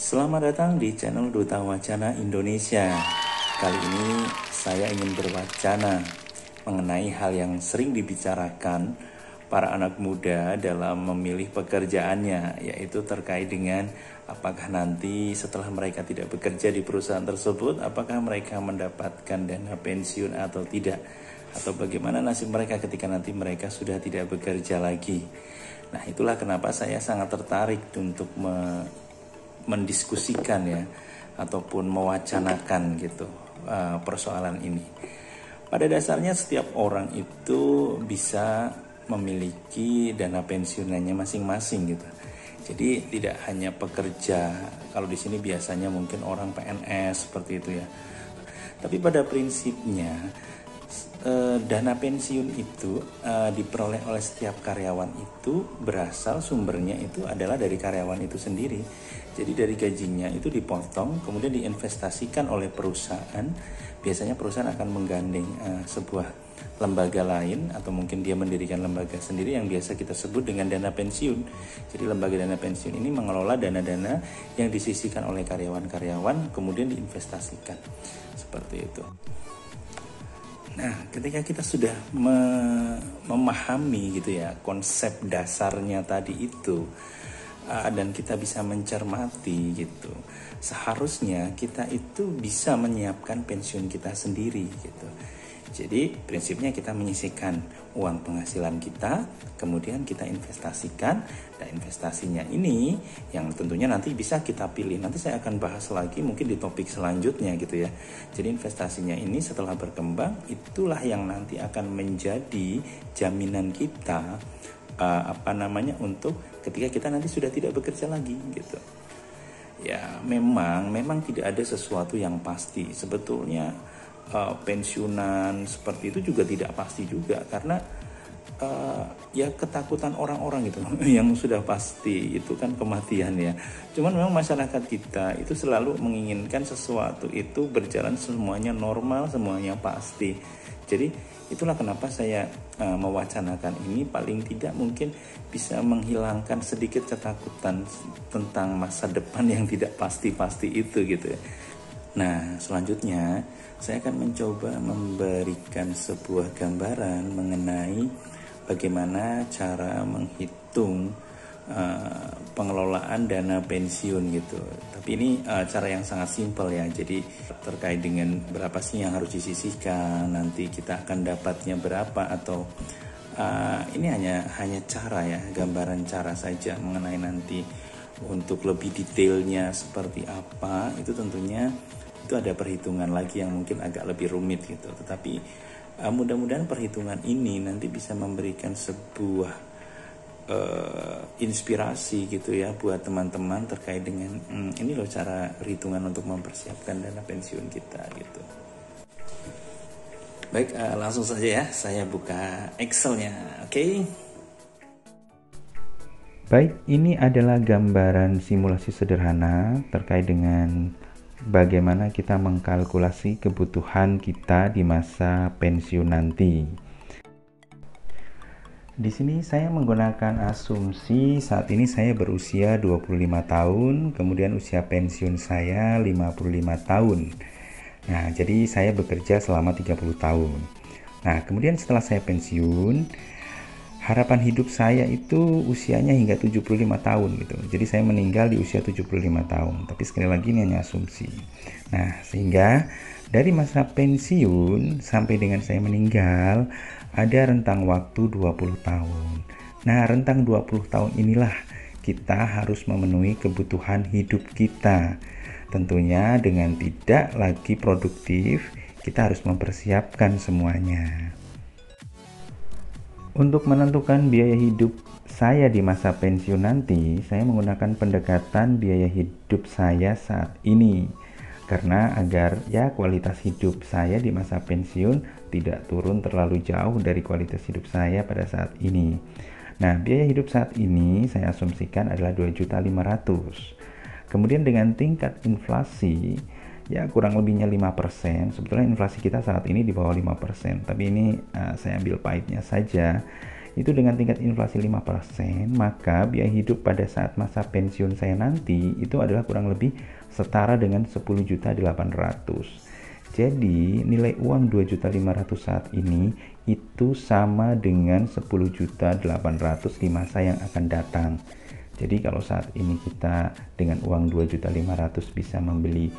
Selamat datang di channel Duta Wacana Indonesia. Kali ini saya ingin berwacana mengenai hal yang sering dibicarakan para anak muda dalam memilih pekerjaannya, yaitu terkait dengan apakah nanti setelah mereka tidak bekerja di perusahaan tersebut, apakah mereka mendapatkan dana pensiun atau tidak, atau bagaimana nasib mereka ketika nanti mereka sudah tidak bekerja lagi. Nah, itulah kenapa saya sangat tertarik untuk mendiskusikan ya, ataupun mewacanakan gitu persoalan ini. Pada dasarnya setiap orang itu bisa memiliki dana pensiunannya masing-masing gitu. Jadi tidak hanya pekerja, kalau di sini biasanya mungkin orang PNS seperti itu ya. Tapi pada prinsipnya dana pensiun itu diperoleh oleh setiap karyawan itu berasal sumbernya itu adalah dari karyawan itu sendiri. Jadi dari gajinya itu dipotong, kemudian diinvestasikan oleh perusahaan. Biasanya perusahaan akan menggandeng sebuah lembaga lain, atau mungkin dia mendirikan lembaga sendiri yang biasa kita sebut dengan dana pensiun. Jadi lembaga dana pensiun ini mengelola dana-dana yang disisihkan oleh karyawan-karyawan kemudian diinvestasikan. Seperti itu. Nah, ketika kita sudah memahami gitu ya konsep dasarnya tadi itu, dan kita bisa mencermati gitu, seharusnya kita itu bisa menyiapkan pensiun kita sendiri gitu. Jadi prinsipnya kita menyisihkan uang penghasilan kita, kemudian kita investasikan, dan investasinya ini yang tentunya nanti bisa kita pilih. Nanti saya akan bahas lagi mungkin di topik selanjutnya gitu ya. Jadi investasinya ini setelah berkembang, itulah yang nanti akan menjadi jaminan kita untuk ketika kita nanti sudah tidak bekerja lagi gitu. Ya memang tidak ada sesuatu yang pasti. Sebetulnya pensiunan seperti itu juga tidak pasti juga, karena ya ketakutan orang-orang gitu yang sudah pasti itu kan kematian ya. Cuman memang masyarakat kita itu selalu menginginkan sesuatu itu berjalan semuanya normal, semuanya pasti. Jadi itulah kenapa saya mewacanakan ini, paling tidak mungkin bisa menghilangkan sedikit ketakutan tentang masa depan yang tidak pasti-pasti itu gitu ya. Nah, selanjutnya saya akan mencoba memberikan sebuah gambaran mengenai bagaimana cara menghitung pengelolaan dana pensiun gitu. Tapi ini cara yang sangat simpel ya. Jadi terkait dengan berapa sih yang harus disisihkan, nanti kita akan dapatnya berapa, atau ini hanya cara ya, gambaran cara saja mengenai nanti untuk lebih detailnya seperti apa, itu tentunya itu ada perhitungan lagi yang mungkin agak lebih rumit gitu. Tetapi mudah-mudahan perhitungan ini nanti bisa memberikan sebuah inspirasi gitu ya buat teman-teman terkait dengan ini loh cara perhitungan untuk mempersiapkan dana pensiun kita gitu. Baik, langsung saja ya, saya buka Excelnya, oke? Baik, ini adalah gambaran simulasi sederhana terkait dengan bagaimana kita mengkalkulasi kebutuhan kita di masa pensiun nanti. Di sini saya menggunakan asumsi saat ini saya berusia 25 tahun, kemudian usia pensiun saya 55 tahun. Nah, jadi saya bekerja selama 30 tahun. Nah, kemudian setelah saya pensiun, harapan hidup saya itu usianya hingga 75 tahun gitu. Jadi saya meninggal di usia 75 tahun. Tapi sekali lagi ini hanya asumsi. Nah, sehingga dari masa pensiun sampai dengan saya meninggal ada rentang waktu 20 tahun. Nah, rentang 20 tahun inilah kita harus memenuhi kebutuhan hidup kita. Tentunya dengan tidak lagi produktif, kita harus mempersiapkan semuanya. Untuk menentukan biaya hidup saya di masa pensiun nanti, saya menggunakan pendekatan biaya hidup saya saat ini. Karena agar ya kualitas hidup saya di masa pensiun tidak turun terlalu jauh dari kualitas hidup saya pada saat ini. Nah, biaya hidup saat ini saya asumsikan adalah 2.500.000. Kemudian dengan tingkat inflasi ya kurang lebihnya 5%. Sebetulnya inflasi kita saat ini di bawah 5%, tapi ini saya ambil pahitnya saja. itu dengan tingkat inflasi 5%, maka biaya hidup pada saat masa pensiun saya nanti itu adalah kurang lebih setara dengan 10.800.000. Jadi nilai uang 2.500.000 saat ini itu sama dengan 10.800.000 di masa yang akan datang. Jadi kalau saat ini kita dengan uang 2.500.000 bisa membeli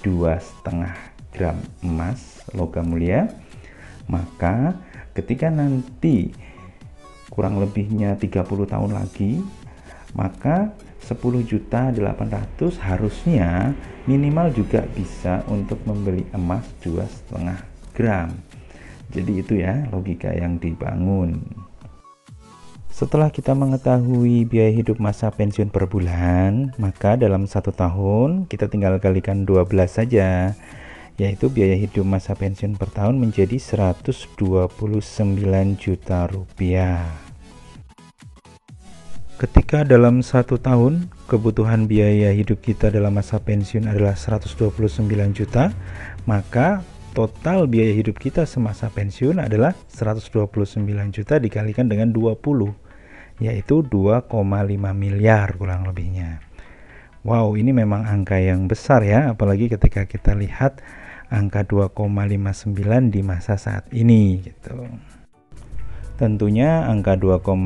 2,5 gram emas logam mulia, maka ketika nanti kurang lebihnya 30 tahun lagi, maka 10.800.000 harusnya minimal juga bisa untuk membeli emas 2,5 gram. Jadi itu ya logika yang dibangun. Setelah kita mengetahui biaya hidup masa pensiun per bulan, maka dalam 1 tahun kita tinggal kalikan 12 saja, yaitu biaya hidup masa pensiun per tahun menjadi 129 juta rupiah. Ketika dalam 1 tahun kebutuhan biaya hidup kita dalam masa pensiun adalah 129 juta, maka total biaya hidup kita semasa pensiun adalah 129 juta dikalikan dengan 20, yaitu 2,5 miliar kurang lebihnya. Wow, ini memang angka yang besar ya, apalagi ketika kita lihat angka 2,59 di masa saat ini gitu. Tentunya angka 2,5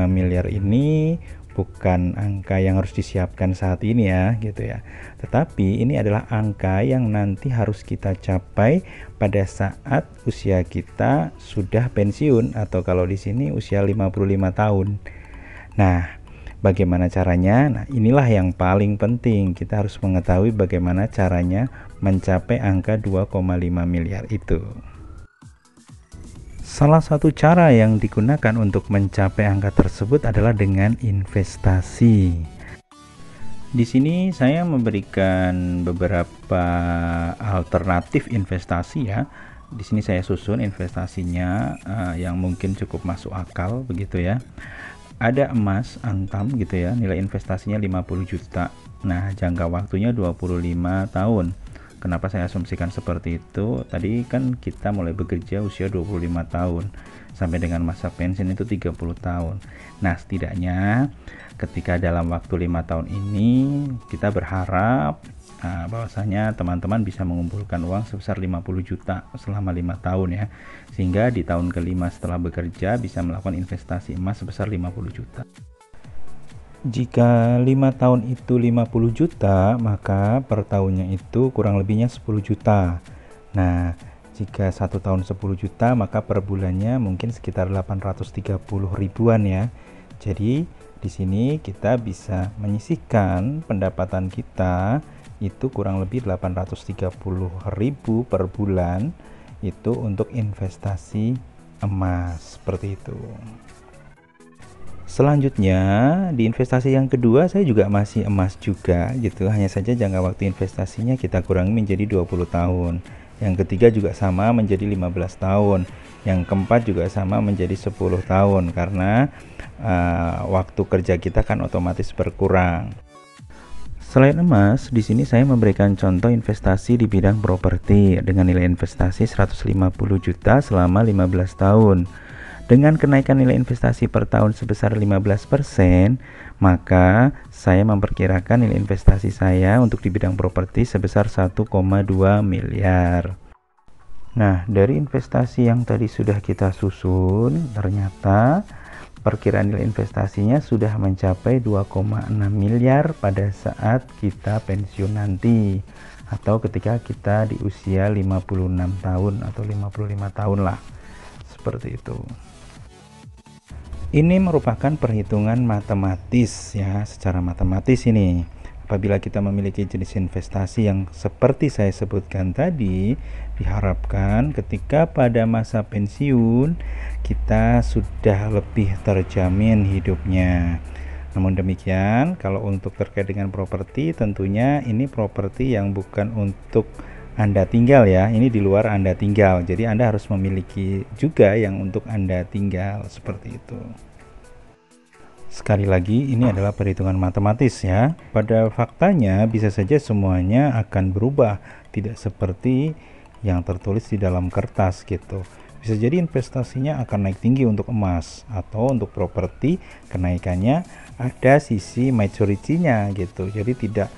miliar ini bukan angka yang harus disiapkan saat ini ya gitu ya. Tetapi ini adalah angka yang nanti harus kita capai pada saat usia kita sudah pensiun, atau kalau di sini usia 55 tahun. Nah, bagaimana caranya? Nah, inilah yang paling penting. Kita harus mengetahui bagaimana caranya mencapai angka 2,5 miliar itu. Salah satu cara yang digunakan untuk mencapai angka tersebut adalah dengan investasi. Di sini saya memberikan beberapa alternatif investasi ya. Di sini saya susun investasinya yang mungkin cukup masuk akal begitu ya. Ada emas Antam gitu ya, nilai investasinya 50 juta. Nah, jangka waktunya 25 tahun. Kenapa saya asumsikan seperti itu? Tadi kan kita mulai bekerja usia 25 tahun sampai dengan masa pensiun itu 30 tahun. Nah, setidaknya ketika dalam waktu 5 tahun ini kita berharap bahwasanya teman-teman bisa mengumpulkan uang sebesar 50 juta selama 5 tahun ya. Sehingga di tahun kelima setelah bekerja bisa melakukan investasi emas sebesar 50 juta. Jika 5 tahun itu 50 juta, maka per tahunnya itu kurang lebihnya 10 juta. Nah, jika 1 tahun 10 juta, maka per bulannya mungkin sekitar 830 ribuan ya. Jadi, di sini kita bisa menyisihkan pendapatan kita itu kurang lebih 830 ribu per bulan itu untuk investasi emas, seperti itu. Selanjutnya di investasi yang kedua saya juga masih emas juga gitu, hanya saja jangka waktu investasinya kita kurangi menjadi 20 tahun. Yang ketiga juga sama menjadi 15 tahun. Yang keempat juga sama menjadi 10 tahun karena waktu kerja kita kan otomatis berkurang. Selain emas, di sini saya memberikan contoh investasi di bidang properti dengan nilai investasi 150 juta selama 15 tahun. Dengan kenaikan nilai investasi per tahun sebesar 15%, maka saya memperkirakan nilai investasi saya untuk di bidang properti sebesar 1,2 miliar. Nah, dari investasi yang tadi sudah kita susun, ternyata perkiraan nilai investasinya sudah mencapai 2,6 miliar pada saat kita pensiun nanti, atau ketika kita di usia 56 tahun atau 55 tahun lah, seperti itu. Ini merupakan perhitungan matematis ya, secara matematis ini. Apabila kita memiliki jenis investasi yang seperti saya sebutkan tadi, diharapkan ketika pada masa pensiun kita sudah lebih terjamin hidupnya. Namun demikian, kalau untuk terkait dengan properti, tentunya ini properti yang bukan untuk Anda tinggal ya, ini di luar Anda tinggal. Jadi Anda harus memiliki juga yang untuk Anda tinggal, seperti itu. Sekali lagi, ini adalah perhitungan matematis ya. Pada faktanya bisa saja semuanya akan berubah, tidak seperti yang tertulis di dalam kertas gitu. Bisa jadi investasinya akan naik tinggi untuk emas, atau untuk properti kenaikannya ada sisi maturity-nya gitu. Jadi tidak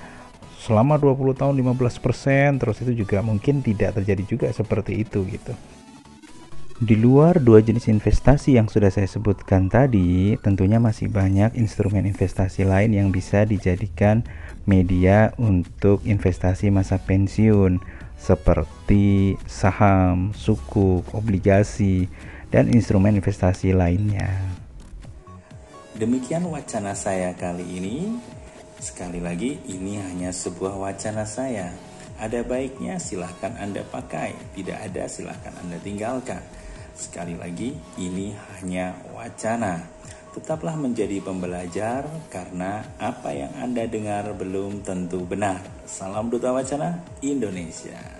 selama 20 tahun 15%, terus itu juga mungkin tidak terjadi juga seperti itu gitu. Di luar dua jenis investasi yang sudah saya sebutkan tadi, tentunya masih banyak instrumen investasi lain yang bisa dijadikan media untuk investasi masa pensiun, seperti saham, sukuk, obligasi, dan instrumen investasi lainnya. Demikian wacana saya kali ini. Sekali lagi, ini hanya sebuah wacana saya. Ada baiknya silahkan Anda pakai, tidak ada silahkan Anda tinggalkan. Sekali lagi, ini hanya wacana. Tetaplah menjadi pembelajar karena apa yang Anda dengar belum tentu benar. Salam Duta Wacana Indonesia.